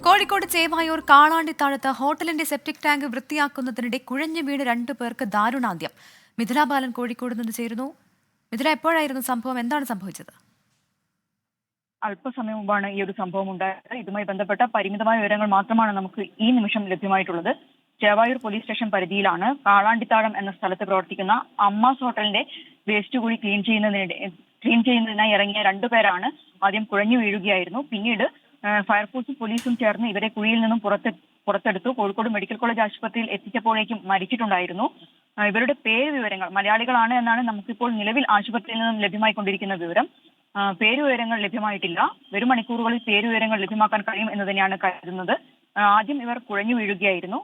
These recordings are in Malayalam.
കോഴിക്കോട് ചേവായൂർ കാളാണ്ടിത്താഴത്ത് ഹോട്ടലിന്റെ സെപ്റ്റിക് ടാങ്ക് വൃത്തിയാക്കുന്നതിനിടെ കുഴഞ്ഞു വീണ് 2 പേർക്ക് ദാരുണാന്ത്യം. മിഥില ബാലൻ കോഴിക്കോട് നിന്ന് ചേരുന്നു. മിഥില, എപ്പോഴായിരുന്നു സംഭവം? എന്താണ് സംഭവിച്ചത്? അല്പസമയം മുമ്പാണ് ഈ ഒരു സംഭവം ഉണ്ടായത്. ഇതുമായി ബന്ധപ്പെട്ട പരിമിതമായ വിവരങ്ങൾ മാത്രമാണ് നമുക്ക് ഈ നിമിഷം ലഭ്യമായിട്ടുള്ളത്. ചേവായൂർ പോലീസ് സ്റ്റേഷൻ പരിധിയിലാണ് കാളാണ്ടിത്താഴം എന്ന സ്ഥലത്ത് പ്രവർത്തിക്കുന്ന അമ്മാസ് ഹോട്ടലിന്റെ വേസ്റ്റ് കുഴി ക്ലീൻ ചെയ്യുന്നതിനായി ഇറങ്ങിയ 2 പേരാണ് ആദ്യം കുഴഞ്ഞു വീഴുകയായിരുന്നു. പിന്നീട് ഫയർഫോഴ്സും പോലീസും ചേർന്ന് ഇവരെ കുഴിയിൽ നിന്നും പുറത്തെടുത്തു. കോഴിക്കോട് മെഡിക്കൽ കോളേജ് ആശുപത്രിയിൽ എത്തിച്ചപ്പോഴേക്കും മരിച്ചിട്ടുണ്ടായിരുന്നു. ഇവരുടെ പേര് വിവരങ്ങൾ മലയാളികളാണ് എന്നാണ് നമുക്കിപ്പോൾ നിലവിൽ ആശുപത്രിയിൽ നിന്നും ലഭ്യമായിക്കൊണ്ടിരിക്കുന്ന വിവരം. പേരുവിവരങ്ങൾ ലഭ്യമായിട്ടില്ല. വരും മണിക്കൂറുകളിൽ പേരുവിവരങ്ങൾ ലഭ്യമാക്കാൻ കഴിയും എന്ന് തന്നെയാണ് കരുതുന്നത്. ആദ്യം ഇവർ കുഴഞ്ഞു വീഴുകയായിരുന്നു.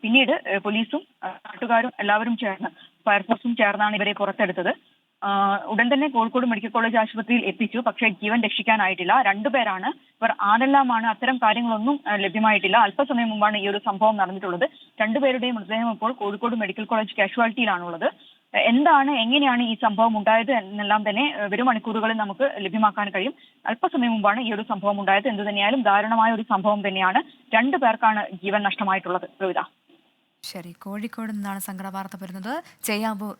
പിന്നീട് പോലീസും നാട്ടുകാരും എല്ലാവരും ചേർന്ന് ഫയർഫോഴ്സും ചേർന്നാണ് ഇവരെ പുറത്തെടുത്തത്. ഉടൻ തന്നെ കോഴിക്കോട് മെഡിക്കൽ കോളേജ് ആശുപത്രിയിൽ എത്തിച്ചു. പക്ഷേ ജീവൻ രക്ഷിക്കാനായിട്ടില്ല. 2 പേരാണ്. ഇവർ ആരെല്ലാമാണ് അത്തരം കാര്യങ്ങളൊന്നും ലഭ്യമായിട്ടില്ല. അല്പസമയം മുമ്പാണ് ഈ ഒരു സംഭവം നടന്നിട്ടുള്ളത്. 2 പേരുടെയും മൃതദേഹം ഇപ്പോൾ കോഴിക്കോട് മെഡിക്കൽ കോളേജ് കാഷ്വാലിറ്റിയിലാണുള്ളത്. എന്താണ്, എങ്ങനെയാണ് ഈ സംഭവം ഉണ്ടായത് എന്നെല്ലാം തന്നെ വരും മണിക്കൂറുകളിൽ നമുക്ക് ലഭ്യമാക്കാൻ കഴിയും. അല്പസമയം മുമ്പാണ് ഈ ഒരു സംഭവം ഉണ്ടായത്. എന്ത് തന്നെയായാലും ദാരുണമായ ഒരു സംഭവം തന്നെയാണ്. 2 പേർക്കാണ് ജീവൻ നഷ്ടമായിട്ടുള്ളത്. ശരി, കോഴിക്കോട് നിന്നാണ് സങ്കടവാർത്ത വരുന്നത്. ചെയ്യാവൂർ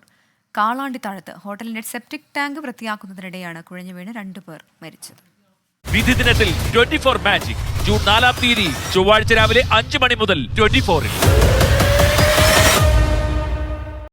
കാളാണ്ടിത്താഴത്ത് ഹോട്ടലിന്റെ സെപ്റ്റിക് ടാങ്ക് വൃത്തിയാക്കുന്നതിനിടെയാണ് കുഴഞ്ഞു വീണ് 2 പേർ മരിച്ചത്. വിധി ദിനത്തിൽ 24 മാജിക് ജൂൺ 4 ചൊവ്വാഴ്ച രാവിലെ 5 മണി മുതൽ 24-ൽ.